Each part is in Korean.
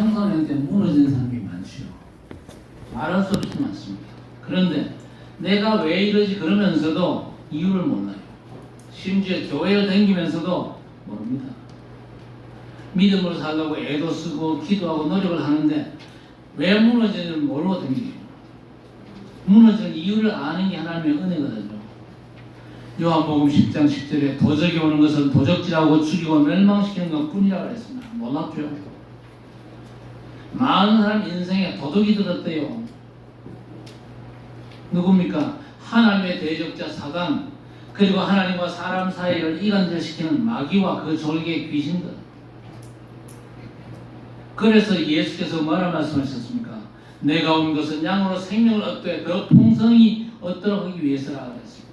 청소년 때 무너진 사람이 많지요. 말할 수 없이 많습니다. 그런데 내가 왜 이러지 그러면서도 이유를 몰라요. 심지어 교회를 다니면서도 모릅니다. 믿음으로 살려고 애도 쓰고 기도하고 노력을 하는데 왜 무너지는지 모르고 다니게요. 무너지는 이유를 아는 게 하나님의 은혜거든요. 요한복음 10장 10절에 도적이 오는 것은 도적질하고 죽이고 멸망시키는 것뿐이라고 했습니다. 몰랐죠? 많은 사람 인생에 도둑이 들었대요. 누굽니까? 하나님의 대적자 사단, 그리고 하나님과 사람 사이를 이간질시키는 마귀와 그 졸개의 귀신들. 그래서 예수께서 뭐라 말씀하셨습니까? 내가 온 것은 양으로 생명을 얻되 더 풍성히 얻도록 하기 위해서라 그랬습니다.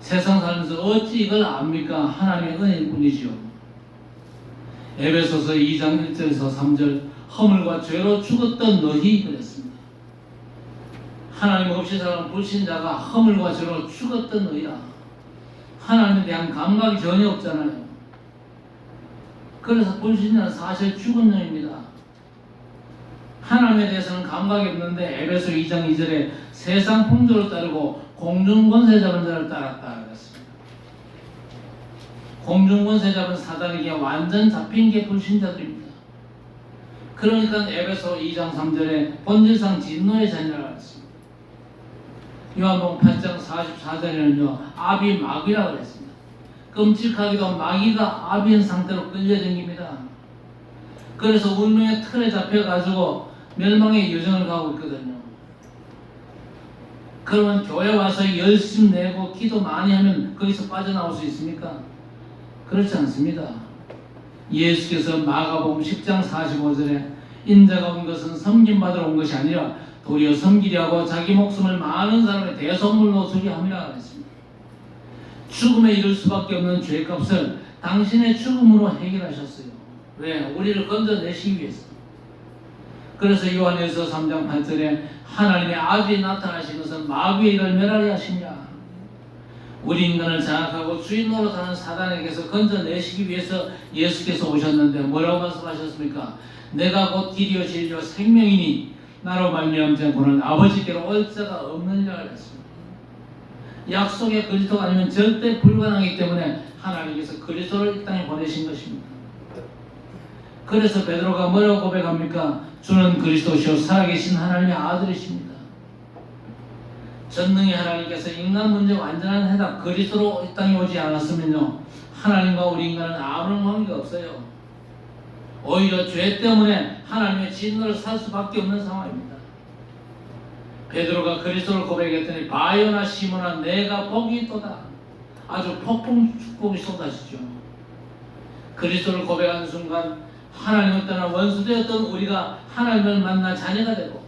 세상 살면서 어찌 이걸 압니까? 하나님의 은혜일 뿐이지요. 에베소서 2장 1절에서 3절 허물과 죄로 죽었던 너희 그랬습니다. 하나님 없이 살아온 불신자가 허물과 죄로 죽었던 너희라. 하나님에 대한 감각이 전혀 없잖아요. 그래서 불신자는 사실 죽은 놈입니다. 하나님에 대해서는 감각이 없는데 에베소 2장 2절에 세상 풍조를 따르고 공중권세 잡은 자를 따랐다 그랬습니다. 공중권세 잡은 사단에게 완전 잡힌 게 불신자들입니다. 그러니까 에베소 2장 3절에 본질상 진노의 자녀라고 했습니다. 요한복음 8장 44절에는요 아비 마귀라고 했습니다. 끔찍하기도 마귀가 아비인 상태로 끌려다닙니다. 그래서 운명의 틀에 잡혀가지고 멸망의 여정을 가고 있거든요. 그러면 교회 와서 열심 내고 기도 많이 하면 거기서 빠져나올 수 있습니까? 그렇지 않습니다. 예수께서 마가복음 10장 45절에 인자가 온 것은 섬김받으러 온 것이 아니라 도리어 섬기려 하고 자기 목숨을 많은 사람의 대선물로 주려 함이라 했습니다. 죽음에 이를 수밖에 없는 죄값을 당신의 죽음으로 해결하셨어요. 왜? 우리를 건져내시기 위해서. 그래서 요한일서 3장 8절에 하나님의 아들이 나타나신 것은 마귀의 일을 멸하려 하시냐. 우리 인간을 장악하고 주인 노릇하는 사단에게서 건져내시기 위해서 예수께서 오셨는데 뭐라고 말씀하셨습니까? 내가 곧 길이요 진리요 생명이니 나로 말미암지 않고는 아버지께로 올 자가 없느니라 했습니다. 약속의 그리스도가 아니면 절대 불가능하기 때문에 하나님께서 그리스도를 이 땅에 보내신 것입니다. 그래서 베드로가 뭐라고 고백합니까? 주는 그리스도시요 살아계신 하나님의 아들이십니다. 전능의 하나님께서 인간 문제 완전한 해답 그리스도로 이 땅에 오지 않았으면요 하나님과 우리 인간은 아무런 관계가 없어요. 오히려 죄 때문에 하나님의 진노를 살 수밖에 없는 상황입니다. 베드로가 그리스도를 고백했더니 바요나 시몬아 내가 복이 있도다. 아주 폭풍 축복이 쏟아지죠. 그리스도를 고백하는 순간 하나님을 떠나 원수되었던 우리가 하나님을 만나 자녀가 되고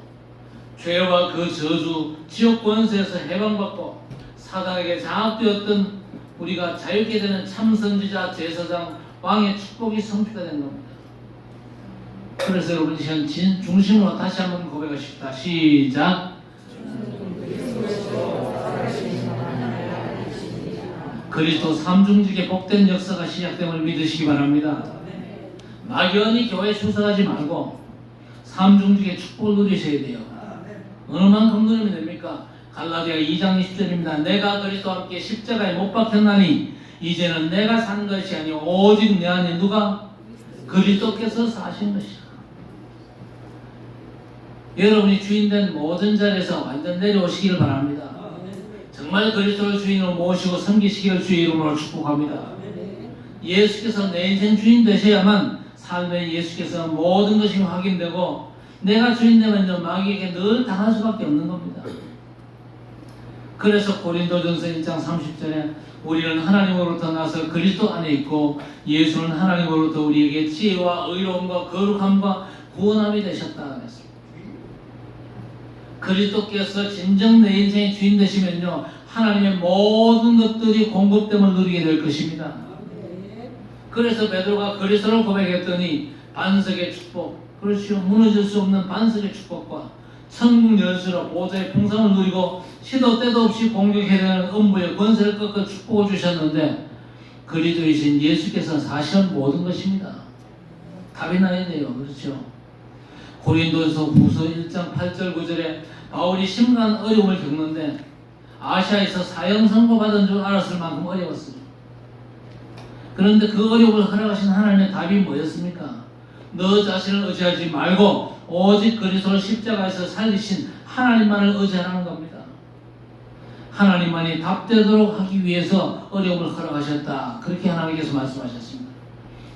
죄와 그 저주, 지옥 권세에서 해방받고 사단에게 장악되었던 우리가 자유케 되는 참선지자, 제사장, 왕의 축복이 성취가 된 겁니다. 그래서 여러분 이 시간 중심으로 다시 한번 고백하십시다. 시작! 그리스도 삼중직의 복된 역사가 시작됨을 믿으시기 바랍니다. 막연히 교회 출석하지 말고 삼중직의 축복을 누리셔야 돼요. 어느 만큼 누리면 됩니까? 갈라디아 2장 20절입니다. 내가 그리스도와 함께 십자가에 못 박혔나니 이제는 내가 사는 것이 아니오 오직 내 안에 누가? 그리스도께서 사신 것이다. 여러분이 주인된 모든 자리에서 완전 내려오시기를 바랍니다. 정말 그리스도를 주인으로 모시고 섬기시기를 주의 이름으로 축복합니다. 예수께서 내 인생 주인 되셔야만 삶에 예수께서 모든 것이 확인되고 내가 주인 되면 마귀에게 늘 당할 수밖에 없는 겁니다. 그래서 고린도전서 1장 30절에 우리는 하나님으로부터 나서 그리스도 안에 있고 예수는 하나님으로부터 우리에게 지혜와 의로움과 거룩함과 구원함이 되셨다 그랬습니다. 그리스도께서 진정 내 인생의 주인 되시면요 하나님의 모든 것들이 공급됨을 누리게 될 것입니다. 그래서 베드로가 그리스도를 고백했더니 반석의 축복, 그렇죠. 무너질 수 없는 반석의 축복과 천국 열쇠로 보좌의 풍성을 누리고 시도 때도 없이 공격해야 되는 음부의 권세를 꺾어 축복을 주셨는데 그리스도이신 예수께서 사실은 모든 것입니다. 답이 나야 돼요. 그렇죠? 고린도서 후서 1장 8절 9절에 바울이 심각한 어려움을 겪는데 아시아에서 사형 선고받은 줄 알았을 만큼 어려웠어요. 그런데 그 어려움을 허락하신 하나님의 답이 뭐였습니까? 너 자신을 의지하지 말고 오직 그리스도를 십자가에서 살리신 하나님만을 의지하라는 겁니다. 하나님만이 답되도록 하기 위해서 어려움을 허락하셨다. 그렇게 하나님께서 말씀하셨습니다.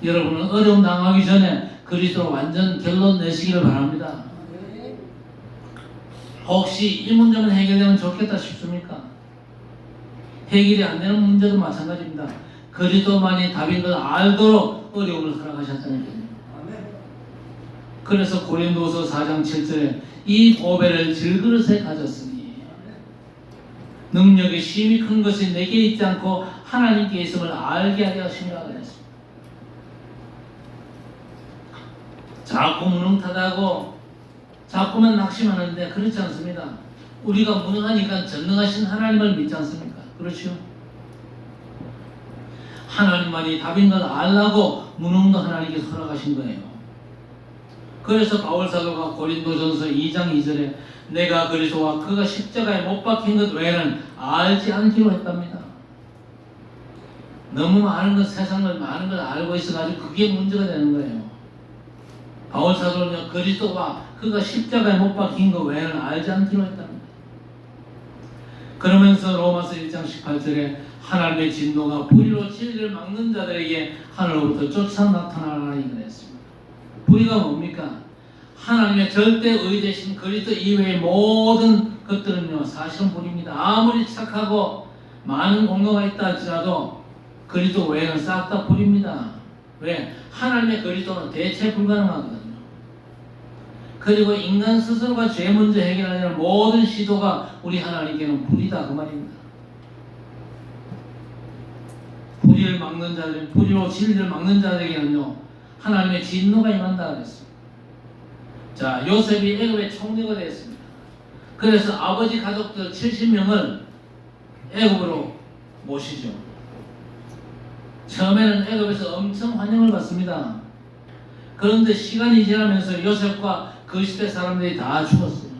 여러분은 어려움 당하기 전에 그리스도로 완전 결론 내시기를 바랍니다. 혹시 이 문제만 해결되면 좋겠다 싶습니까? 해결이 안 되는 문제도 마찬가지입니다. 그리스도만이 답인 걸 알도록 어려움을 허락하셨다는 거예요. 그래서 고린도서 4장 7절에 이 보배를 질그릇에 가졌으니 능력이 심히 큰 것이 내게 있지 않고 하나님께 있음을 알게 하려 하심이라 그랬습니다. 자꾸 무능하다고 자꾸만 낙심하는데 그렇지 않습니다. 우리가 무능하니까 전능하신 하나님을 믿지 않습니까? 그렇죠? 하나님만이 답인 걸 알라고 무능도 하나님께서 허락하신 거예요. 그래서 바울사도가 고린도전서 2장 2절에 내가 그리스도와 그가 십자가에 못 박힌 것 외에는 알지 않기로 했답니다. 너무 많은 것, 세상을 많은 걸 알고 있어가지고 그게 문제가 되는 거예요. 바울사도는요, 그리스도와 그가 십자가에 못 박힌 것 외에는 알지 않기로 했답니다. 그러면서 로마서 1장 18절에 하나님의 진노가 불의로 진리를 막는 자들에게 하늘로부터 쫓아 나타나라 이랬습니다. 불의가 뭡니까? 하나님의 절대 의되신 그리스도 이외의 모든 것들은요 사실은 불의입니다. 아무리 착하고 많은 공로가 있다 할지라도 그리스도 외에는 싹 다 불의입니다. 왜? 하나님의 그리스도는 대체 불가능하거든요. 그리고 인간 스스로가 죄 문제 해결하려는 모든 시도가 우리 하나님께는 불의다 그 말입니다. 불의를 막는 자들, 불의로 진리를 막는 자들에게는요 하나님의 진노가 임한다 그랬습니다. 자, 요셉이 애굽의 총리가 되었습니다. 그래서 아버지 가족들 70명을 애굽으로 모시죠. 처음에는 애굽에서 엄청 환영을 받습니다. 그런데 시간이 지나면서 요셉과 그 시대 사람들이 다 죽었어요.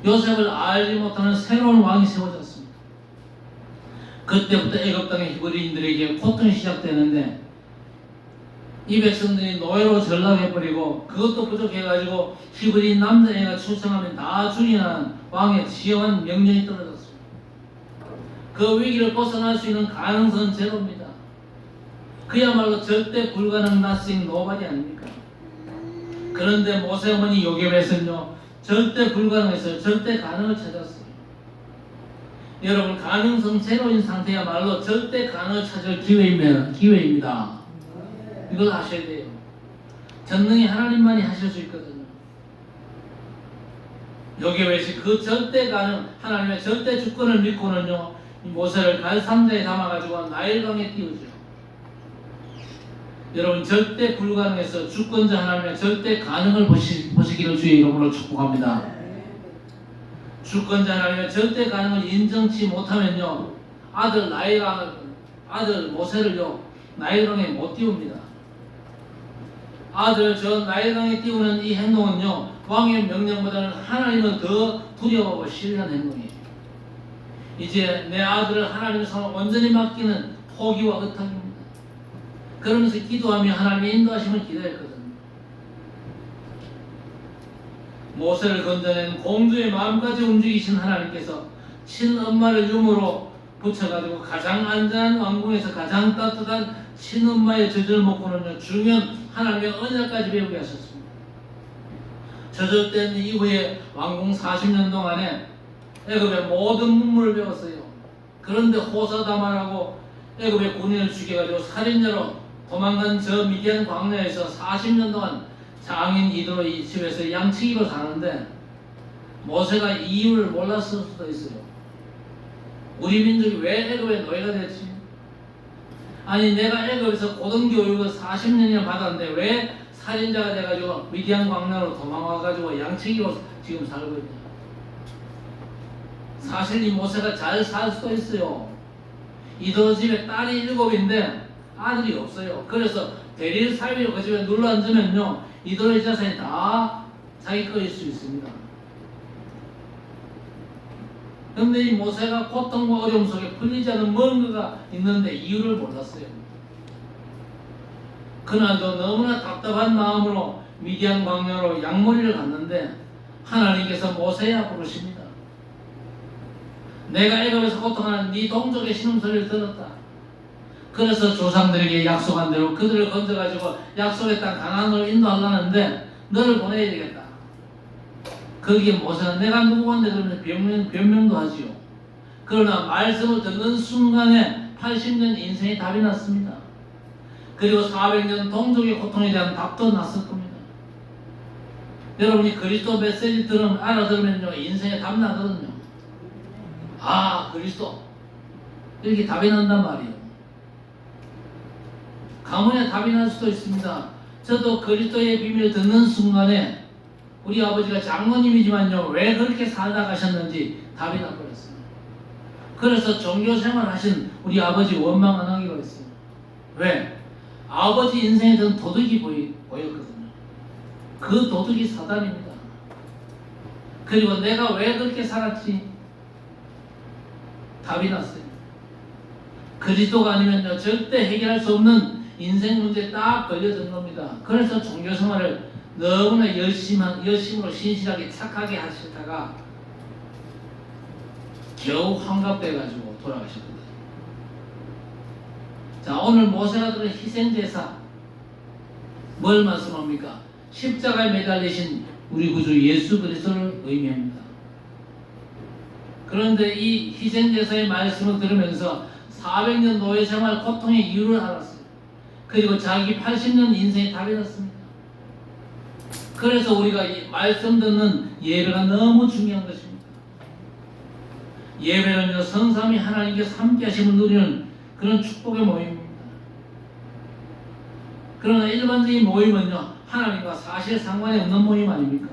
요셉을 알지 못하는 새로운 왕이 세워졌습니다. 그때부터 애굽 땅의 히브리인들에게 고통이 시작되는데 이 백성들이 노예로 전락해버리고 그것도 부족해가지고 히브리인 남자애가 출생하면 다 죽이라는 왕의 지엄한 명령이 떨어졌습니다. 그 위기를 벗어날 수 있는 가능성은 제로입니다. 그야말로 절대 불가능 nothing nobody 아닙니까? 그런데 모세 어머니 요셉에서는요 절대 불가능해서 절대 가능을 찾았어요. 여러분 가능성 제로인 상태야말로 절대 가능을 찾을 기회입니다. 이걸 아셔야 돼요. 전능히 하나님만이 하실 수 있거든요. 요셉이 그 절대 가능 하나님의 절대 주권을 믿고는요 모세를 갈상자에 담아가지고 나일강에 띄우죠. 여러분 절대 불가능해서 주권자 하나님의 절대 가능을 보시기를 주의 이름으로 축복합니다. 주권자 하나님의 절대 가능을 인정치 못하면요 아들 모세를요 나일강에 못 띄웁니다. 아들 저 나일강에 띄우는 이 행동은요 왕의 명령보다는 하나님을 더 두려워하고 신뢰한 행동이에요. 이제 내 아들을 하나님의 손에 온전히 맡기는 포기와 의탁입니다. 그러면서 기도하며 하나님의 인도하심을 기다렸거든요. 모세를 건져낸 공주의 마음까지 움직이신 하나님께서 친엄마를 유모로 붙여가지고 가장 안전한 왕궁에서 가장 따뜻한 친엄마의 젖을 먹고는 중요한 하나님의 언약까지 배우게 하셨습니다. 젖을 이후에 왕궁 40년 동안에 애굽의 모든 문물을 배웠어요. 그런데 호사다마라고 애굽의 군인을 죽여가지고 살인자로 도망간 저 미디안 광야에서 40년 동안 장인 이도로 이 집에서 양치기로 사는데 모세가 이유를 몰랐을 수도 있어요. 우리 민족이 왜 애굽의 노예가 됐지? 아니 내가 애굽에서 고등교육을 40년이나 받았는데 왜 살인자가 돼가지고 미디안 광야로 도망와가지고 양치기로 지금 살고 있냐? 사실 이 모세가 잘 살 수도 있어요. 이도 집에 딸이 7인데 아들이 없어요. 그래서 대리 사회로 그 집에 눌러 앉으면요, 이들의 재산이 다 자기 거일 수 있습니다. 그런데 이 모세가 고통과 어려움 속에 풀리지 않은 뭔가가 있는데 이유를 몰랐어요. 그날도 너무나 답답한 마음으로 미디안 광야로 양머리를 갔는데 하나님께서 모세야 부르십니다. 내가 애굽에서 고통하는 네 동족의 신음소리를 들었다. 그래서 조상들에게 약속한 대로 그들을 건져가지고 약속의 땅 가나안으로 인도하려는데 너를 보내야 되겠다. 거기에 모세는 내가 누구한테 그러면 변명도 하지요. 그러나 말씀을 듣는 순간에 80년 인생의 답이 났습니다. 그리고 400년 동족의 고통에 대한 답도 났을 겁니다. 여러분이 그리스도 메시지 알아들으면요, 인생의 답 나거든요. 아, 그리스도. 이렇게 답이 난단 말이에요. 가문에 답이 날 수도 있습니다. 저도 그리스도의 비밀을 듣는 순간에 우리 아버지가 장로님이지만요, 왜 그렇게 살다 가셨는지 답이 나버렸어요. 그래서 종교생활 하신 우리 아버지 원망 안 하기로 했어요. 왜? 아버지 인생에 든 도둑이 보였거든요. 그 도둑이 사단입니다. 그리고 내가 왜 그렇게 살았지? 답이 났어요. 그리스도가 아니면요, 절대 해결할 수 없는 인생 문제에 딱 걸려든 겁니다. 그래서 종교생활을 너무나 열심으로 신실하게 착하게 하시다가 겨우 환갑돼가지고 돌아가셨거든요. 자, 오늘 모세가 드린 희생제사 뭘 말씀합니까? 십자가에 매달리신 우리 구주 예수 그리스도를 의미합니다. 그런데 이 희생제사의 말씀을 들으면서 400년 노예생활 고통의 이유를 알았어요. 그리고 자기 80년 인생의 답이 났습니다. 그래서 우리가 이 말씀 듣는 예배가 너무 중요한 것입니다. 예배는요, 성삼위 하나님께서 함께 하심을 누리는 그런 축복의 모임입니다. 그러나 일반적인 모임은요, 하나님과 사실 상관이 없는 모임 아닙니까?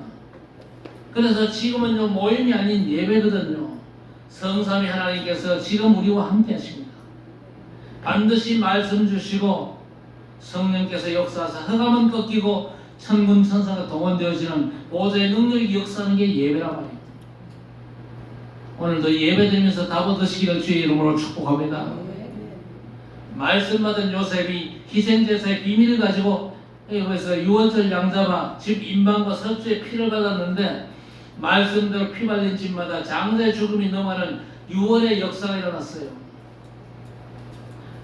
그래서 지금은요, 모임이 아닌 예배거든요. 성삼위 하나님께서 지금 우리와 함께 하십니다. 반드시 말씀 주시고 성령께서 역사하사 흑암은 꺾이고 천군 천사가 동원되어지는 보좌의 능력이 역사하는 게 예배란 말입니다. 오늘도 예배 드리면서 답 얻으시기를 주의 이름으로 축복합니다. 말씀 받은 요셉이 희생제사의 비밀을 가지고 그래서 6월절 양잡아 집 인방과 설주의 피를 받았는데 말씀대로 피 발린 집마다 장자의 죽음이 넘어가는 6월의 역사가 일어났어요.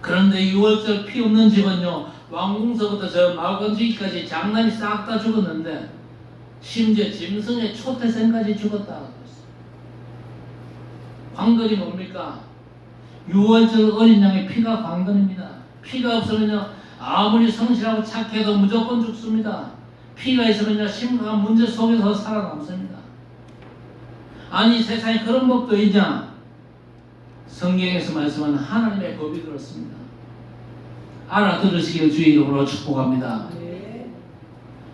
그런데 6월절 피 없는 집은요, 왕궁서부터 저 마을건지기까지 장남이 싹 다 죽었는데 심지어 짐승의 초태생까지 죽었다. 관건이 뭡니까? 6월절 어린 양의 피가 관건입니다. 피가 없으면요, 아무리 성실하고 착해도 무조건 죽습니다. 피가 있으면요, 심각한 문제 속에서 살아남습니다. 아니, 세상에 그런 법도 있냐? 성경에서 말씀하는 하나님의 법이 그렇습니다. 알아들으시기를 주의 이름으로 축복합니다.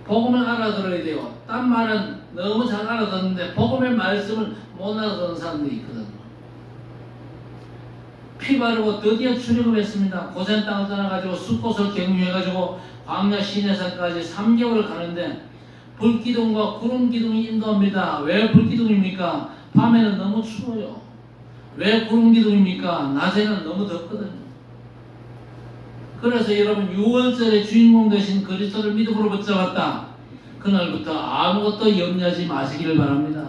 복음을 알아들어야 돼요. 딴 말은 너무 잘 알아듣는데 복음의 말씀을 못 알아듣는 사람들이 있거든요. 피 바르고 드디어 출애굽했습니다. 고센 땅을 떠나가지고 숫곳을 경유해가지고 광야 시내산까지 3개월을 가는데 불기둥과 구름기둥이 인도합니다. 왜 불기둥입니까? 밤에는 너무 추워요. 왜 구름기둥입니까? 낮에는 너무 덥거든요. 그래서 여러분 6월절의 주인공 되신 그리스도를 믿음으로 붙잡았다. 그날부터 아무것도 염려하지 마시기를 바랍니다.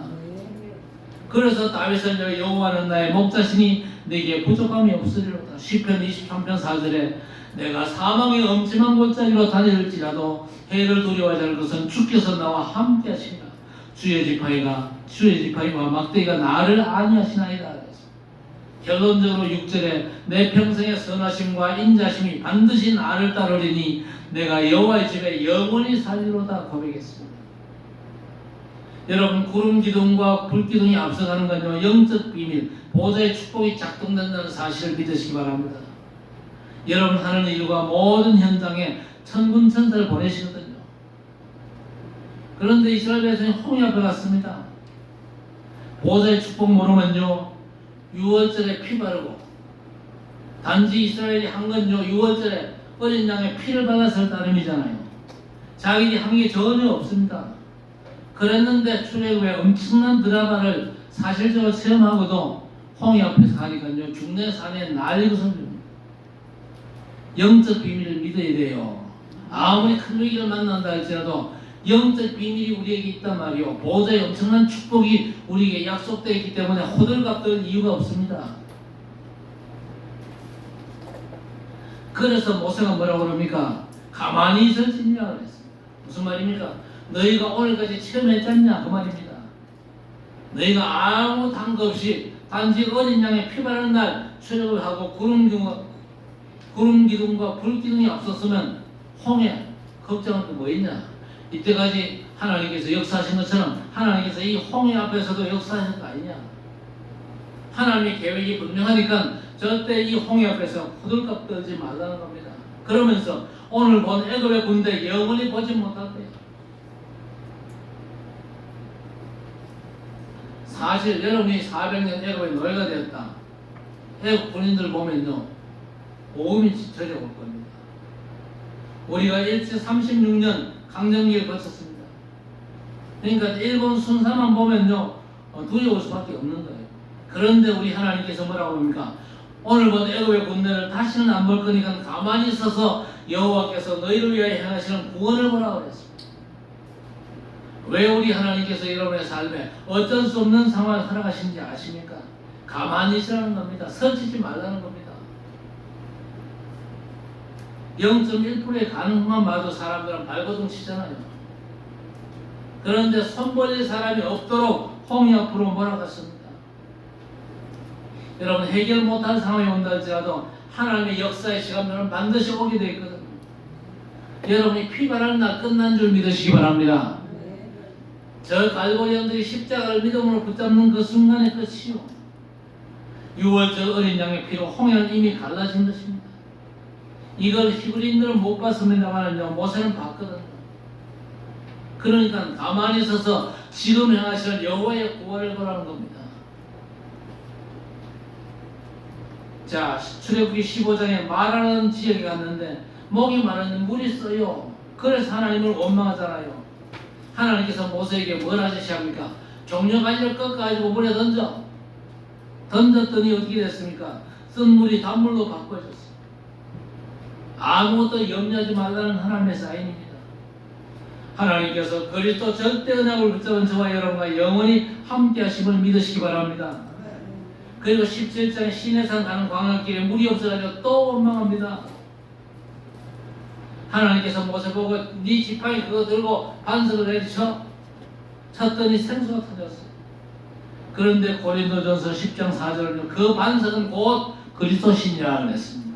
그래서 다윗은 여호와는 나의 목자시니 내게 부족함이 없으리로다. 시편 23편 4절에 내가 사망의 엄침한 골짜기로 다닐지라도 해를 두려워하지 않을 것은 주께서 나와 함께 하시니라. 주의 지팡이와 막대기가 나를 안위하시나이다. 결론적으로 6절에 내 평생의 선하심과 인자심이 반드시 나를 따르리니 내가 여호와의 집에 영원히 살리로다 고백했습니다. 여러분, 구름기둥과 불기둥이 앞서가는 건요, 영적 비밀, 보좌의 축복이 작동된다는 사실을 믿으시기 바랍니다. 여러분, 하는 일과 모든 현장에 천군 천사를 보내시거든요. 그런데 이스라엘 백성이 홍해 앞에 갔습니다. 보좌의 축복 모르면요, 6월절에 피 바르고 단지 이스라엘이 한 건요, 6월절에 어린 양의 피를 받았을 따름이잖아요. 자기들이 한 게 전혀 없습니다. 그랬는데 출애굽의 엄청난 드라마를 사실적으로 체험하고도 홍해 앞에서 하니까요, 중내 산에 난리가 섭니다. 영적 비밀을 믿어야 돼요. 아무리 큰 위기를 만난다 할지라도 영적 비밀이 우리에게 있단 말이요. 보호자의 엄청난 축복이 우리에게 약속되어 있기 때문에 호들갑 떨 이유가 없습니다. 그래서 모세가 뭐라고 그럽니까? 가만히 있을지냐 그랬습니다. 무슨 말입니까? 너희가 오늘까지 체험했잖냐 그 말입니다. 너희가 아무 단거 없이 단지 어린 양의 피 바른 날 출애굽을 하고 구름 기둥과 불 기둥이 없었으면 홍해 걱정할 게 뭐 있냐? 이때까지 하나님께서 역사하신 것처럼 하나님께서 이 홍해 앞에서도 역사하신 거 아니냐? 하나님의 계획이 분명하니까 절대 이 홍해 앞에서 호들갑 떨지 말라는 겁니다. 그러면서 오늘 본 애굽의 군대 영원히 보지 못할 거예요. 사실 여러분이 400년 애굽의 노예가 되었다. 애굽 군인들 보면요, 오금이 젖어올 겁니다. 우리가 일제 36년 강점기를 거쳤습니다. 그러니까 일본 순사만 보면요, 두려울 수밖에 없는 거예요. 그런데 우리 하나님께서 뭐라고 합니까? 오늘 본 애굽의 군대를 다시는 안 볼 거니까 가만히 있어서 여호와께서 너희를 위하여 행하시는 구원을 보라고 그랬습니다. 왜 우리 하나님께서 여러분의 삶에 어쩔 수 없는 상황을 살아가시는지 아십니까? 가만히 있으라는 겁니다. 설치지 말라는 겁니다. 0.1%의 가능성만 봐도 사람들은 발버둥 치잖아요. 그런데 손 벌릴 사람이 없도록 홍해 앞으로 몰아갔습니다. 여러분, 해결 못할 상황이 온다 할지라도 하나님의 역사의 시간표는 반드시 오게 되어 있거든요. 여러분이 피 바라는 날 끝난 줄 믿으시기 바랍니다. 저 갈고리언들이 십자가를 믿음으로 붙잡는 그 순간의 끝이요, 6월 저 어린 양의 피로 홍해는 이미 갈라진 것입니다. 이걸 히브리인들은 못 봤습니다만요, 모세는 봤거든요. 그러니까 가만히 있어서 지금 행하시는 여호와의 구원을 보라는 겁니다. 자, 출애굽기 15장에 말하는 지역에 갔는데 목이 마르는 물이 써요. 그래서 하나님을 원망하잖아요. 하나님께서 모세에게 뭘 하시합니까? 종려가지를 꺾어가지고 물에 던졌더니 어떻게 됐습니까? 쓴 물이 단물로 바꿔졌어요. 아무것도 염려하지 말라는 하나님의 사인입니다. 하나님께서 그리스도 절대 언약을 붙잡은 저와 여러분과 영원히 함께 하심을 믿으시기 바랍니다. 그리고 17장에 시내산 가는 광야길에 물이 없어가지고 또 원망합니다. 하나님께서 모세 보고 네 지팡이 그거 들고 반석을 내리쳐 쳤더니 생수가 터졌어요. 그런데 고린도전서 10장 4절은 그 반석은 곧 그리스도시니라 그랬습니다.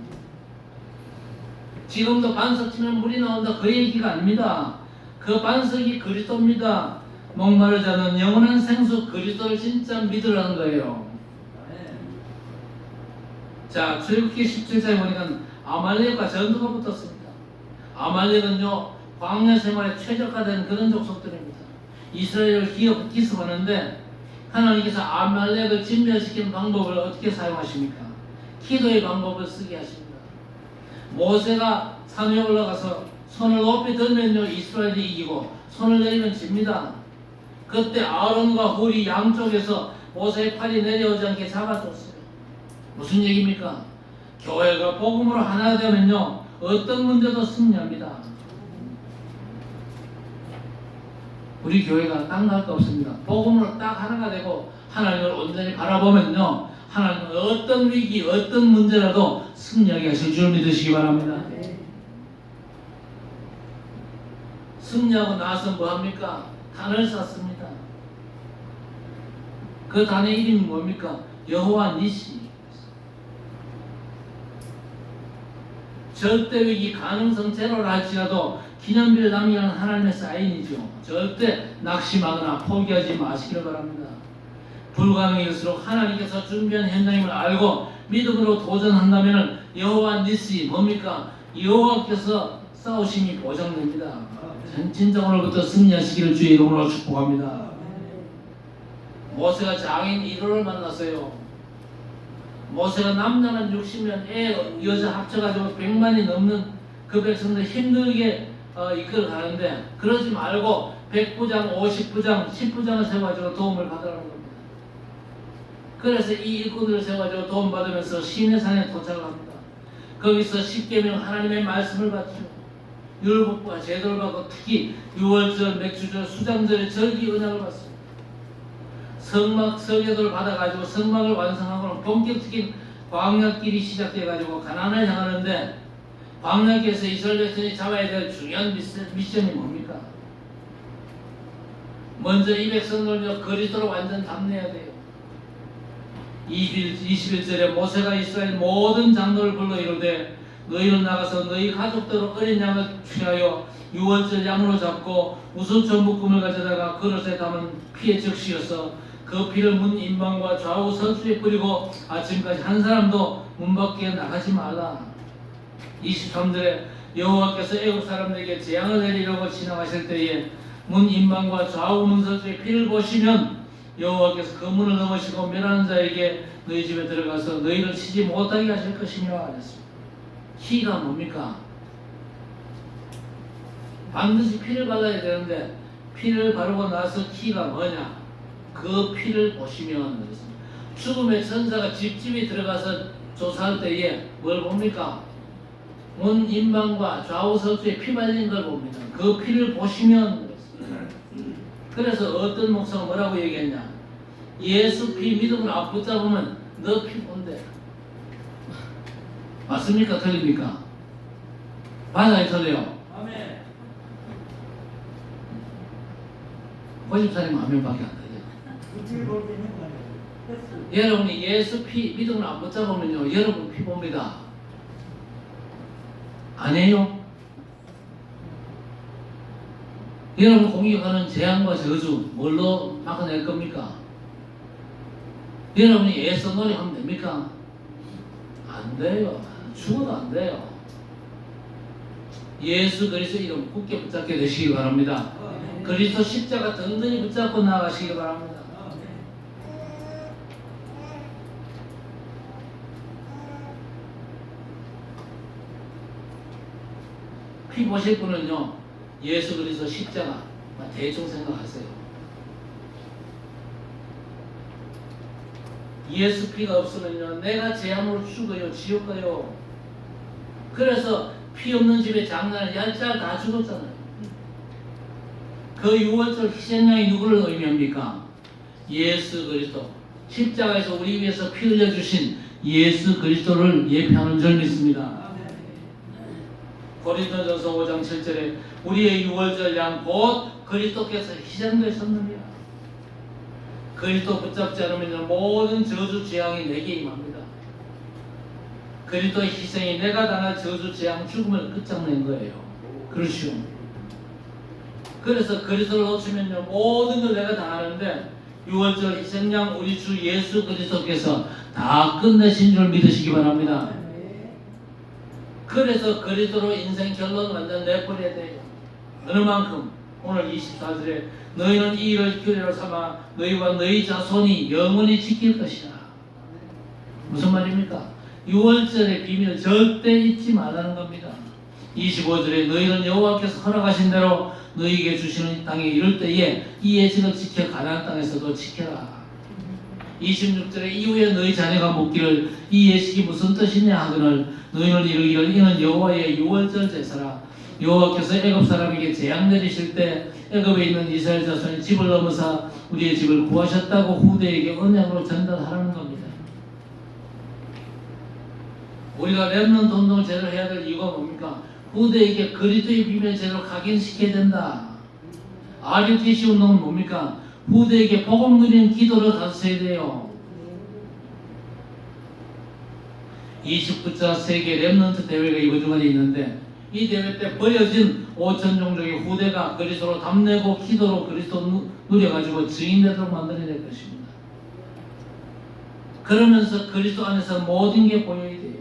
지금도 반석 치면 물이 나온다 그 얘기가 아닙니다. 그 반석이 그리스도입니다. 목마르지 않은 영원한 생수 그리스도를 진짜 믿으라는 거예요. 자, 출애굽기 17장에 보니까 아말렉과 전투가 붙었습니다. 아말렉은요, 광야 생활에 최적화된 그런 족속들입니다. 이스라엘을 기습하는데 하나님께서 아말렉을 진멸시키는 방법을 어떻게 사용하십니까? 기도의 방법을 쓰게 하십니다. 모세가 산에 올라가서 손을 높이 들면요, 이스라엘이 이기고 손을 내리면 집니다. 그때 아론과 훌이 양쪽에서 모세의 팔이 내려오지 않게 잡아줬어요. 무슨 얘기입니까? 교회가 복음으로 하나 되면요, 어떤 문제도 승리합니다. 우리 교회가 딱 나을 거 없습니다. 복음으로 딱 하나가 되고 하나님을 온전히 바라보면요, 하나님은 어떤 위기, 어떤 문제라도 승리하게 하실 줄 믿으시기 바랍니다. 승리하고 나서 뭐합니까? 단을 쌓습니다. 그 단의 이름이 뭡니까? 여호와 니시. 절대 위기 가능성 제로라 할지라도 기념비를 남기는 하나님의 사인이죠. 절대 낙심하거나 포기하지 마시기를 바랍니다. 불가능일수록 하나님께서 준비한 현장임을 알고 믿음으로 도전한다면 여호와 니시 뭡니까? 여호와께서 싸우심이 보장됩니다. 진짜 오늘부터 승리하시기를 주의 이름으로 축복합니다. 모세가 장인 1호를 만났어요. 모세가 남자만 60명, 여자 합쳐가지고 100만이 넘는 그 백성들 힘들게 이끌어 가는데 그러지 말고 100부장, 50부장, 10부장을 세워가지고 도움을 받으라는 겁니다. 그래서 이 일꾼들을 세워가지고 도움받으면서 시내산에 도착을 합니다. 거기서 십계명 하나님의 말씀을 받죠. 율법과 제도를 받고 특히 유월절, 맥주절, 수장절의 절기 은약을 받습니다. 성막 설계도를 받아가지고 성막을 완성하고는 본격적인 광야길이 시작돼가지고 가나안을 향하는데 광야길에서 이스라엘 백성이 잡아야 될 중요한 미션이 뭡니까? 먼저 이 백성들은요 그리스도로 완전 담내야 돼요. 21절에 모세가 이스라엘 모든 장로를 불러 이르되 너희는 나가서 너희 가족대로 어린 양을 취하여 유월절 양으로 잡고 우선초 묶음을 가져다가 그릇에 담은 피에 적시어서 그 피를 문 인방과 좌우 서주에 뿌리고 아침까지 한 사람도 문 밖에 나가지 말라. 23절에 여호와께서 애굽 사람들에게 재앙을 내리려고 지나가실 때에 문 인방과 좌우 문 서주에 피를 보시면 여호와께서 그 문을 넘으시고 멸하는 자에게 너희 집에 들어가서 너희를 치지 못하게 하실 것이며 하셨습니다. 키가 뭡니까? 반드시 피를 발라야 되는데 피를 바르고 나서 키가 뭐냐? 그 피를 보시면 죽음의 천사가 집집이 들어가서 조사할 때에 뭘 봅니까? 문 인방과 좌우 서주에 피 발린 걸 봅니다. 그 피를 보시면 그래서 어떤 목사가 뭐라고 얘기했냐? 예수 피 믿음을 안 붙잡으면 너 피 본대. 맞습니까? 틀립니까? 맞아요? 틀려요? 아멘. 고집사님 한 명밖에 안 돼요. 여러분이 예수 피 믿음을 안 붙잡으면요 여러분 피 봅니다. 아니에요? 여러분 공격하는 재앙과 저주 뭘로 막아낼 겁니까? 여러분이 애써 노력하면 됩니까? 안 돼요. 죽어도 안 돼요. 예수 그리스도 이름 굳게 붙잡게 되시기 바랍니다. 그리스도 십자가 든든히 붙잡고 나아가시기 바랍니다. 피 보실 분은요 예수 그리스도 십자가 대충 생각하세요. 예수 피가 없으면요 내가 재앙으로 죽어요. 지옥 가요. 그래서 피 없는 집에 장난을 얄짤 다 죽었잖아요. 그 유월절 희생양이 누구를 의미합니까? 예수 그리스도. 십자가에서 우리 위해서 피 흘려주신 예수 그리스도를 예표하는 줄 믿습니다. 고린도전서 5장 7절에 우리의 유월절 양 곧 그리스도께서 희생되셨느니라. 그리스도 붙잡지 않으면 모든 저주 재앙이 내게 임합니다. 그리스도의 희생이 내가 당할 저주 재앙 죽음을 끝장낸 거예요. 그렇죠. 그래서 그리스도를 놓치면요 모든 걸 내가 당하는데 유월절 희생양 우리 주 예수 그리스도께서 다 끝내신 줄 믿으시기 바랍니다. 그래서 그리스도로 인생 결론 완전 내버려야 돼요. 어느 만큼 오늘 24절에 너희는 이 일을 규례로 삼아 너희와 너희 자손이 영원히 지킬 것이다. 무슨 말입니까? 유월절의 비밀을 절대 잊지 말라는 겁니다. 25절에 너희는 여호와께서 허락하신 대로 너희에게 주시는 땅에 이를 때에 이 예식을 지켜 가나안 땅에서도 지켜라. 26절에 이후에 너희 자녀가 묻기를 이 예식이 무슨 뜻이냐 하거늘 너희는 이르기를 이는 여호와의 유월절 제사라. 여호와께서 애굽 사람에게 재앙 내리실 때 애굽에 있는 이스라엘 자손이 집을 넘어서 우리의 집을 구하셨다고 후대에게 언약으로 전달하라는 겁니다. 우리가 렘넌트 운동을 제대로 해야 될 이유가 뭡니까? 후대에게 그리스도의 비밀을 제대로 각인시켜야 된다. RUTC 운동은 뭡니까? 후대에게 복음 누리는 기도를 다스려야 돼요. 29차 세계 렘넌트 대회가 이번 주간에 있는데 이 대회 때 버려진 5천 종족의 후대가 그리스도로 담내고 기도로 그리스도 누려가지고 증인되도록 만들어낼 것입니다. 그러면서 그리스도 안에서 모든 게 보여야 돼요.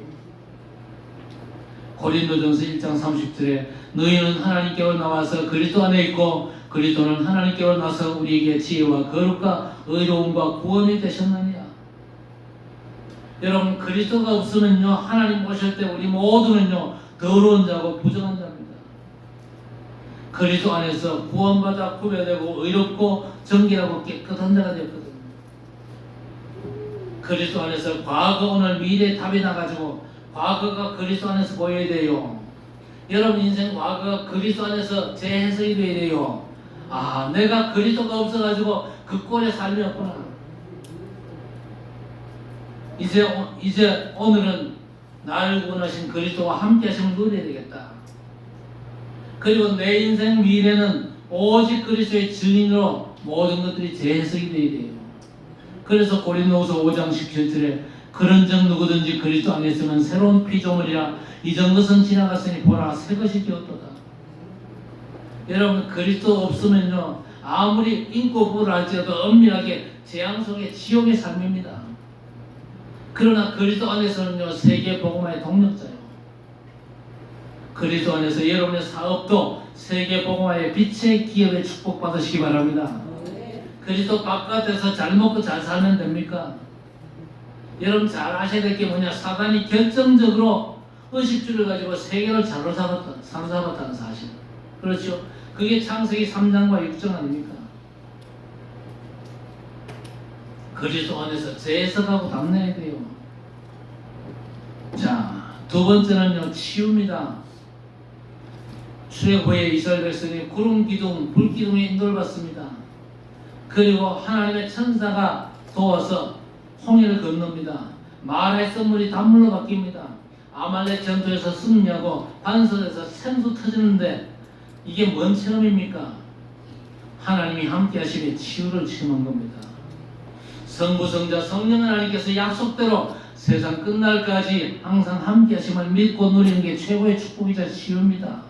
고린도전서 1장 30절에 너희는 하나님께로 나와서 그리스도 안에 있고 그리스도는 하나님께로 나서 우리에게 지혜와 거룩과 의로움과 구원이 되셨느니라. 여러분 그리스도가 없으면요 하나님 보실 때 우리 모두는요 더러운 자고 부정한 자입니다. 그리스도 안에서 구원받아 구별되고 의롭고 정결하고 깨끗한 자가 되었거든요. 그리스도 안에서 과거, 오늘, 미래 답이 나가지고 과거가 그리스도 안에서 보여야 돼요. 여러분 인생 과거가 그리스도 안에서 재해석이 돼야 돼요. 아, 내가 그리스도가 없어가지고 그 꼴에 삶이 없구나. 이제 오늘은 나를 구원하신 그리스도와 함께 하심을 누려야 되겠다. 그리고 내 인생 미래는 오직 그리스도의 증인으로 모든 것들이 재해석이 되어야 돼요. 그래서 고린도후서 5장 17절에 그런즉 누구든지 그리스도 안에 있으면 새로운 피조물이라 이전 것은 지나갔으니 보라 새 것이 되었도다. 여러분 그리스도 없으면요 아무리 인고부를 할지라도 엄밀하게 재앙 속의 지옥의 삶입니다. 그러나 그리스도 안에서는요 세계 복음화의 동력자예요. 그리스도 안에서 여러분의 사업도 세계 복음화의 빛의 기업에 축복받으시기 바랍니다. 그리스도 바깥에서 잘 먹고 잘 살면 됩니까? 여러분 잘 아셔야 될 게 뭐냐? 사단이 결정적으로 의식주를 가지고 세계를 사로잡았다는 사실. 그렇죠? 그게 창세기 3장과 6장 아닙니까? 그리스도 안에서 재해석하고 담내야 돼요. 자, 두 번째는요 치유입니다. 출애굽 후에 이스라엘 백성이 구름 기둥, 불 기둥에 인도를 받습니다. 그리고 하나님의 천사가 도와서 홍해를 건넙니다. 마라의 썰물이 단물로 바뀝니다. 아말렉 전투에서 승리하고 반석에서 샘도 터지는데 이게 뭔 체험입니까? 하나님이 함께 하시며 치유를 체험한 겁니다. 성부, 성자, 성령 하나님께서 약속대로 세상 끝날까지 항상 함께 하심을 믿고 누리는 게 최고의 축복이자 치유입니다.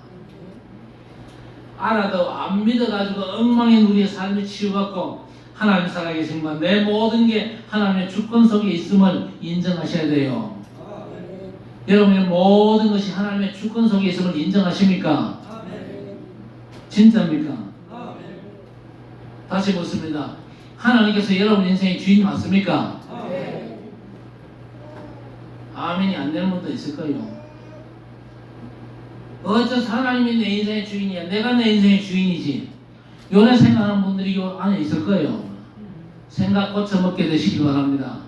알아도 안 믿어가지고 엉망인 우리의 삶이 치유받고 하나님 살아계신과 내 모든 게 하나님의 주권 속에 있음을 인정하셔야 돼요. 여러분의 모든 것이 하나님의 주권 속에 있음을 인정하십니까? 진짜입니까? 다시 묻습니다. 하나님께서 여러분 인생의 주인 맞습니까? 아멘이 안 되는 분도 있을 거예요. 어째서 하나님이 내 인생의 주인이야. 내가 내 인생의 주인이지. 요래 생각하는 분들이 요 안에 있을 거예요. 생각 고쳐먹게 되시기 바랍니다.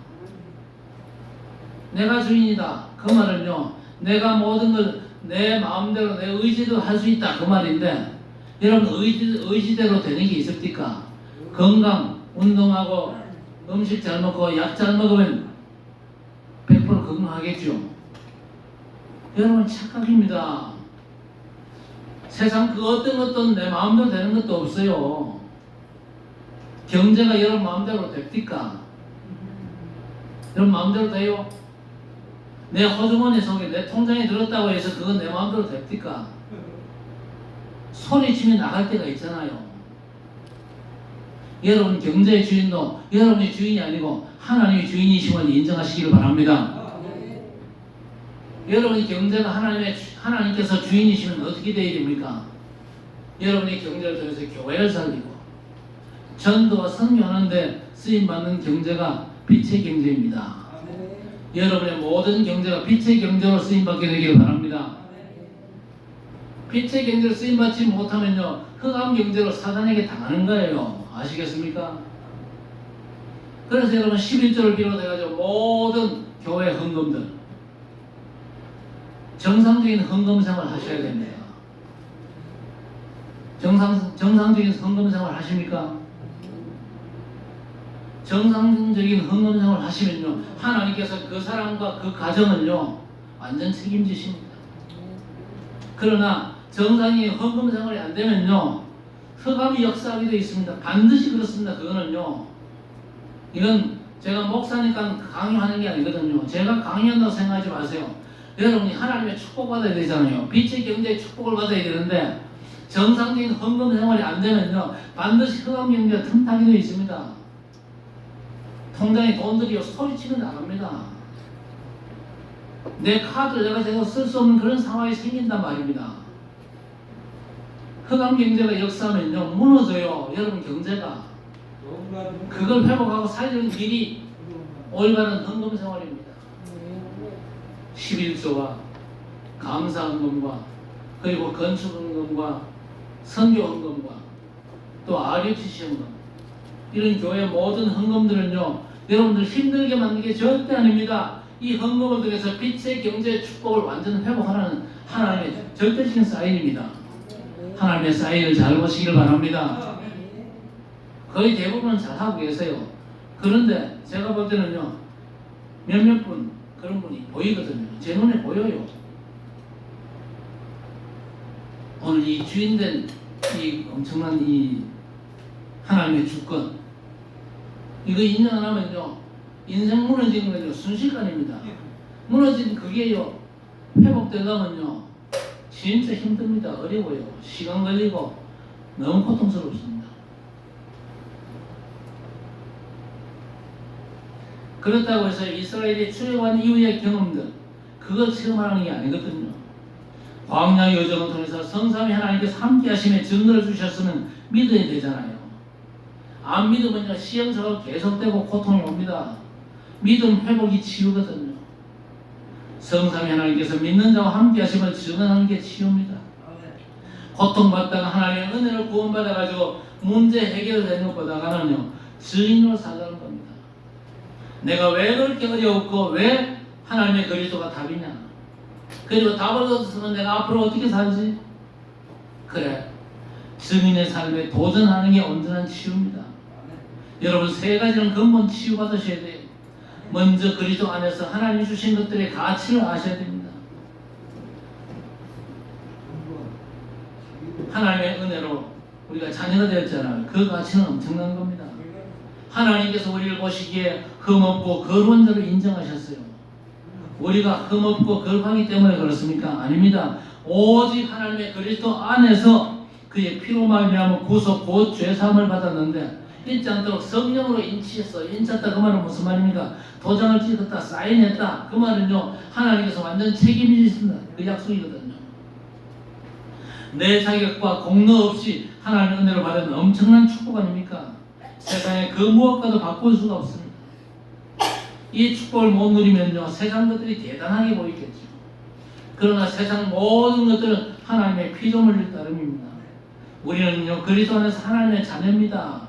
내가 주인이다. 그 말은요. 내가 모든 걸 내 마음대로 내 의지대로 할 수 있다. 그 말인데 여러분 의지대로 되는 게 있습니까? 건강, 운동하고 음식 잘 먹고 약 잘 먹으면 100% 건강하겠죠. 여러분 착각입니다. 세상 그 어떤 것도 내 마음대로 되는 것도 없어요. 경제가 여러분 마음대로 됩니까? 여러분 마음대로 돼요? 내 호주머니 속에 내 통장에 들었다고 해서 그건 내 마음대로 됩니까? 소리치면 나갈 때가 있잖아요. 여러분 경제의 주인도 여러분이 주인이 아니고 하나님이 주인이심을 인정하시기를 바랍니다. 여러분이 경제가 하나님께서 주인이시면 어떻게 되어야 됩니까? 여러분이 경제를 통해서 교회를 살리고 전도와 선교하는데 쓰임받는 경제가 빛의 경제입니다. 여러분의 모든 경제가 빛의 경제로 쓰임받게 되기를 바랍니다. 빛의 경제로 쓰임받지 못하면요 흑암 경제로 사단에게 당하는 거예요. 아시겠습니까? 그래서 여러분 11조를 비롯해가지고 모든 교회 헌금들 정상적인 헌금 생활 하셔야 됩니다. 정상적인 헌금 생활 하십니까? 정상적인 헌금 생활 하시면요 하나님께서 그 사람과 그 가정을요 완전 책임지십니다. 그러나 정상적인 헌금 생활이 안 되면요 흑암이 역사하게 되어 있습니다. 반드시 그렇습니다. 그거는요 이건 제가 목사니까 강요하는 게 아니거든요. 제가 강요한다고 생각하지 마세요. 여러분이 하나님의 축복받아야 되잖아요. 빛의 경제의 축복을 받아야 되는데 정상적인 헌금 생활이 안 되면요 반드시 흑암 경제가 틈타게 되어 있습니다. 통장에 돈들이 소리치면 나갑니다. 내 카드를 내가 제가 쓸 수 없는 그런 상황이 생긴단 말입니다. 흑암 경제가 역사하면요 무너져요. 여러분 경제가 그걸 회복하고 살리는 길이 올바른 헌금 생활입니다. 11조와 감사 헌금과 그리고 건축 헌금과 선교 헌금과 또 RUTC 헌금, 이런 교회 모든 헌금들은요, 여러분들 힘들게 만든 게 절대 아닙니다. 이 헌금을 통해서 빛의 경제 축복을 완전 회복하는 하나님의 절대적인 사인입니다. 하나님의 사인을 잘 보시길 바랍니다. 거의 대부분은 잘하고 계세요. 그런데 제가 볼 때는요, 몇몇 분, 그런 분이 보이거든요. 제 눈에 보여요. 오늘 이 주인된 이 엄청난 이 하나님의 주권, 이거 인정 안 하면요, 인생 무너지는 건요, 순식간입니다. 무너진 그게요, 회복되려면요, 진짜 힘듭니다. 어려워요. 시간 걸리고 너무 고통스럽습니다. 그렇다고 해서 이스라엘이 출애굽한 이후의 경험들, 그거 체험하는 게 아니거든요. 광야 여정을 통해서 성삼위 하나님께서 함께 하심에 증거를 주셨으면 믿어야 되잖아요. 안 믿으면요, 시행착오가 계속되고 고통이 옵니다. 믿음 회복이 치유거든요. 성삼위 하나님께서 믿는 자와 함께 하심을 증언하는 게 치유입니다. 고통받다가 하나님의 은혜를 구원받아가지고 문제 해결되는 것보다가는요, 증인으로 살아가는 겁니다. 내가 왜 그렇게 어려웠고 왜 하나님의 그리스도가 답이냐, 그리고 답을 얻었으면 내가 앞으로 어떻게 살지? 그래, 증인의 삶에 도전하는 게 온전한 치유입니다. 여러분, 세 가지는 근본 치유받으셔야 돼요. 먼저 그리스도 안에서 하나님이 주신 것들의 가치를 아셔야 됩니다. 하나님의 은혜로 우리가 자녀가 되었잖아요. 그 가치는 엄청난 겁니다. 하나님께서 우리를 보시기에 흠없고 거룩한 자로 인정하셨어요. 우리가 흠없고 거룩하기 때문에 그렇습니까? 아닙니다. 오직 하나님의 그리스도 안에서 그의 피로 말미암아 구속 곧 죄사함을 받았는데, 잊지 않도록 성령으로 인치했어. 인쳤다 그 말은 무슨 말입니까? 도장을 찍었다, 사인했다, 그 말은요, 하나님께서 완전 책임지신다, 그 약속이거든요. 내 자격과 공로 없이 하나님의 은혜로 받은 엄청난 축복 아닙니까? 세상에 그 무엇과도 바꿀 수가 없습니다. 이 축복을 못 누리면요, 세상 것들이 대단하게 보이겠죠. 그러나 세상 모든 것들은 하나님의 피조물일 따름입니다. 우리는요, 그리스도 안에서 하나님의 자녀입니다.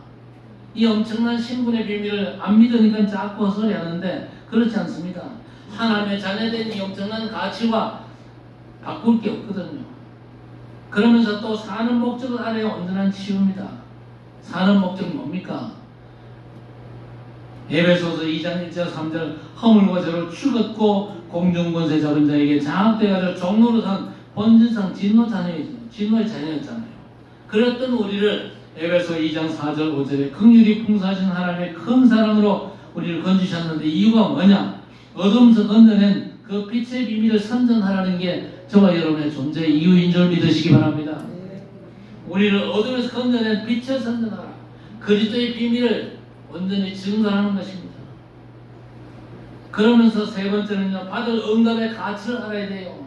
이 엄청난 신분의 비밀을 안 믿으니까 자꾸 헛소리 하는데, 그렇지 않습니다. 하나님의 자녀된 이 엄청난 가치와 바꿀 게 없거든요. 그러면서 또 사는 목적을 알아야 온전한 치유입니다. 사는 목적은 뭡니까? 에베소서 2장 1절 3절, 허물과 죄로 죽었고 공중권세 잡은 자에게 장악되어서 종로로 산 본질상 진노의 자녀였잖아요. 그랬던 우리를 에베소 2장 4절 5절에 긍휼히 풍성하신 하나님의 큰 사랑으로 우리를 건지셨는데, 이유가 뭐냐? 어둠에서 건져낸 그 빛의 비밀을 선전하라는 게 저와 여러분의 존재의 이유인 줄 믿으시기 바랍니다. 우리를 어둠에서 건져낸 빛을 선전하라, 그리스도의 비밀을 온전히 증거하는 것입니다. 그러면서 세 번째는요, 받을 응답의 가치를 알아야 돼요.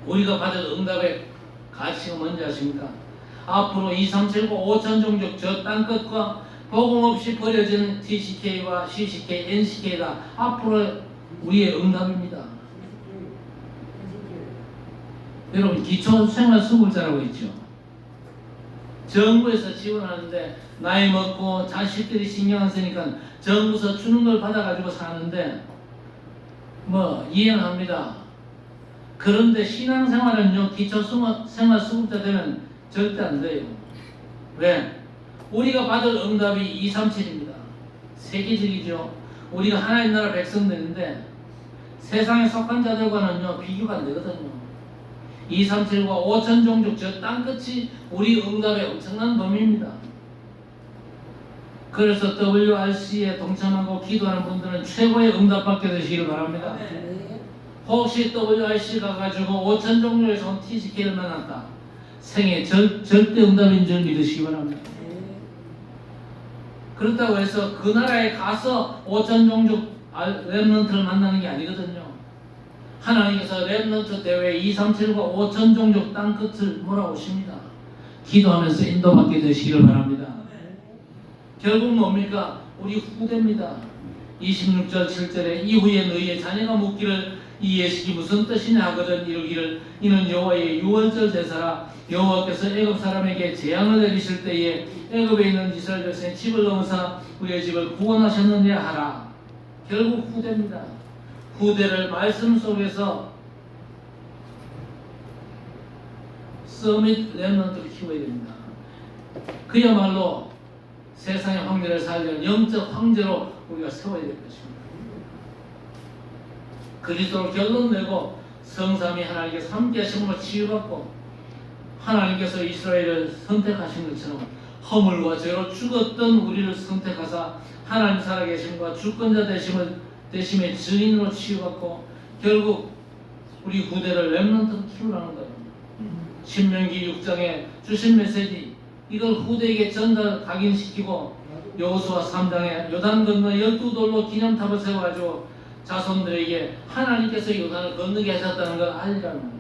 우리가 받을 응답의 가치가 뭔지 아십니까? 앞으로 2, 3, 7, 9, 5천 종족 저 땅끝과 복음 없이 버려진 TCK와 CCK, NCK가 앞으로 우리의 응답입니다. 여러분, 기초생활수급자라고 있죠. 정부에서 지원하는데 나이 먹고 자식들이 신경 안 쓰니까 정부에서 주는 걸 받아가지고 사는데 뭐 이해는 합니다. 그런데 신앙생활은요, 기초생활수급자 되면 절대 안 돼요. 왜? 우리가 받을 응답이 2, 3, 7입니다. 세계적이죠. 우리가 하나님 나라 백성들인데 세상에 속한 자들과는요, 비교가 안 되거든요. 2, 3, 7과 5천 종족 저 땅끝이 우리 응답의 엄청난 범위입니다. 그래서 WRC에 동참하고 기도하는 분들은 최고의 응답받게 되시길 바랍니다. 혹시 WRC 가가지고 5천 종족에서 온 TCK를 만났다, 생애 절대 응답인 줄 믿으시기 바랍니다. 그렇다고 해서 그 나라에 가서 5천 종족 렘넌트를 만나는 게 아니거든요. 하나님께서 렘넌트 대회 2, 3, 7과 5천 종족 땅끝을 몰아오십니다. 기도하면서 인도받게 되시기를 바랍니다. 결국 뭡니까? 우리 후대입니다. 26절 7절에 이후에 너희의 자녀가 묻기를 이 예식이 무슨 뜻이냐 하거든 이르기를 이는 여호와의 유월절 제사라 여호와께서 애굽 사람에게 재앙을 내리실 때에 애굽에 있는 이스라엘 백성의 집을 넘어서 우리의 집을 구원하셨느냐 하라. 결국 후대입니다. 후대를 말씀 속에서 서밋 렘넌트를 키워야 됩니다. 그야말로 세상의 황제를 살려는 영적 황제로 우리가 세워야 될 것입니다. 그리스도로 결론 내고 성삼위 하나님께서 함께 하심으로 치유받고 하나님께서 이스라엘을 선택하신 것처럼 허물과 죄로 죽었던 우리를 선택하사 하나님 살아계심과 주권자 되심의 증인으로 치유받고 결국 우리 후대를 렘넌트로 키우라는 거예요. 신명기 6장에 주신 메시지 이걸 후대에게 전달 각인시키고 여호수아 3장에 요단 건너 12돌로 기념탑을 세워가지고 자손들에게 하나님께서 요단을 건너게 하셨다는 걸 알리라는 거예요.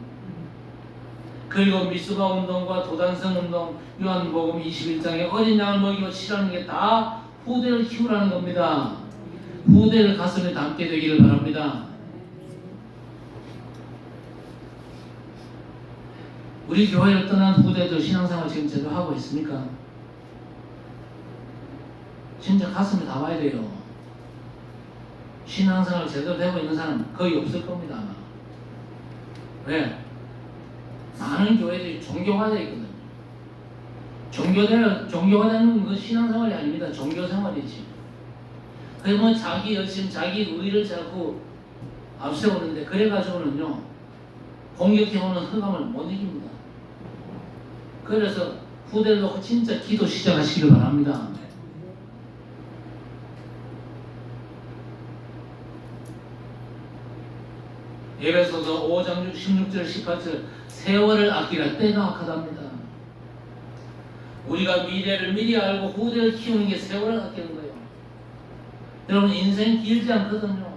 그리고 미스바 운동과 도단성 운동, 요한복음 21장에 어린 양을 먹이고 치라는 게 다 후대를 키우라는 겁니다. 후대를 가슴에 담게 되기를 바랍니다. 우리 교회를 떠난 후대들 신앙생활 지금 제대로 하고 있습니까? 진짜 가슴에 담아야 돼요. 신앙생활 제대로 되고 있는 사람 거의 없을 겁니다. 아마. 왜? 많은 교회들이 종교화되어 있거든요. 종교화되는 건 신앙생활이 아닙니다. 종교생활이지. 그러면 자기 열심, 자기 의의를 자꾸 앞세우는데 그래가지고는요 공격해오는 흑암을 못 이깁니다. 그래서 후대를 놓고 진짜 기도 시작하시길 바랍니다. 에베소서 5장 16절 18절 세월을 아끼라 때가 악하답니다. 우리가 미래를 미리 알고 후대를 키우는 게 세월을 아끼는 거예요. 여러분 인생 길지 않거든요.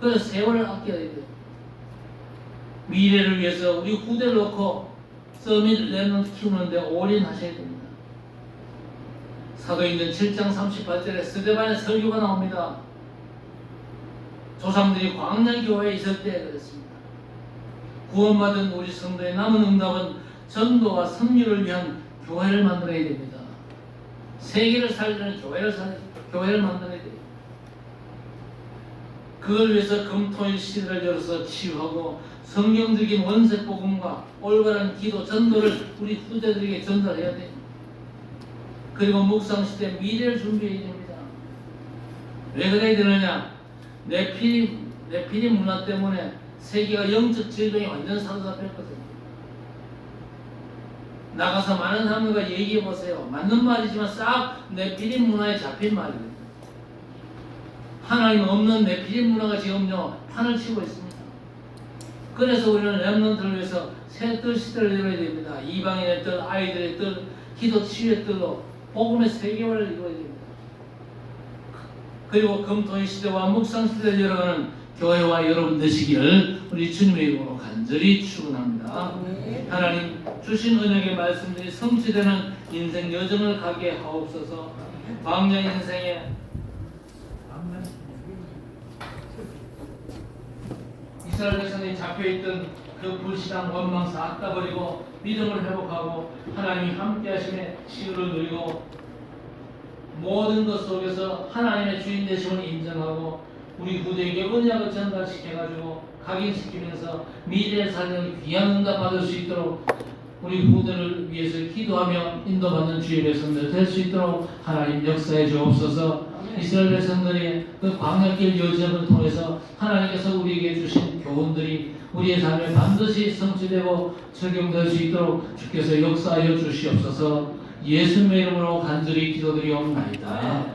그래서 세월을 아껴야 돼요. 미래를 위해서 우리 후대를 놓고 서밋 렘넌트 키우는데 올인하셔야 됩니다. 사도행전 7장 38절에 스데반의 설교가 나옵니다. 조상들이 광야 교회에 있을 때 그랬습니다. 구원받은 우리 성도의 남은 응답은 전도와 선교를 위한 교회를 만들어야 됩니다. 세계를 살리는 교회를 만들어야 돼요. 그걸 위해서 금토일 시대를 열어서 치유하고 성경적인 원색 복음과 올바른 기도 전도를 우리 후대들에게 전달해야 돼요. 그리고 묵상 시대 미래를 준비해야 됩니다. 왜 그래야 되느냐? 네피림 문화 때문에 세계가 영적 질병에 완전 사로잡혔거든요. 나가서 많은 사람들과 얘기해 보세요. 맞는 말이지만 싹 네피림 문화에 잡힌 말이에요. 하나님 없는 네피림 문화가 지금요 판을 치고 있습니다. 그래서 우리는 렘넌트를 위해서 새 뜰 시대를 열어야 됩니다. 이방인의 뜰, 아이들의 뜰, 기도 치유의 뜰로 복음의 세계화를 이루어야 됩니다. 그리고 금토의 시대와 묵상 시대를 열어가는 교회와 여러분 되시기를 우리 주님의 이름으로 간절히 축원합니다. 하나님 주신 은혜의 말씀들이 성취되는 인생 여정을 가게 하옵소서. 광야 인생에 이스라엘 백성이 잡혀있던 그 불신앙 원망 싹 다 버리고 믿음을 회복하고 하나님이 함께 하심에 치유를 누리고 모든 것 속에서 하나님의 주인 되심을 인정하고 우리 후대에게 언약을 전달시켜가지고 각인시키면서 미래에 살려는 귀한 응답 받을 수 있도록 우리 후대를 위해서 기도하며 인도받는 주의 백성들 될 수 있도록 하나님 역사해 주옵소서. 이스라엘 백성들이 그 광야길 여정을 통해서 하나님께서 우리에게 주신 교훈들이 우리의 삶에 반드시 성취되고 적용될 수 있도록 주께서 역사하여 주시옵소서. 예수님의 이름으로 간절히 기도드리옵나이다.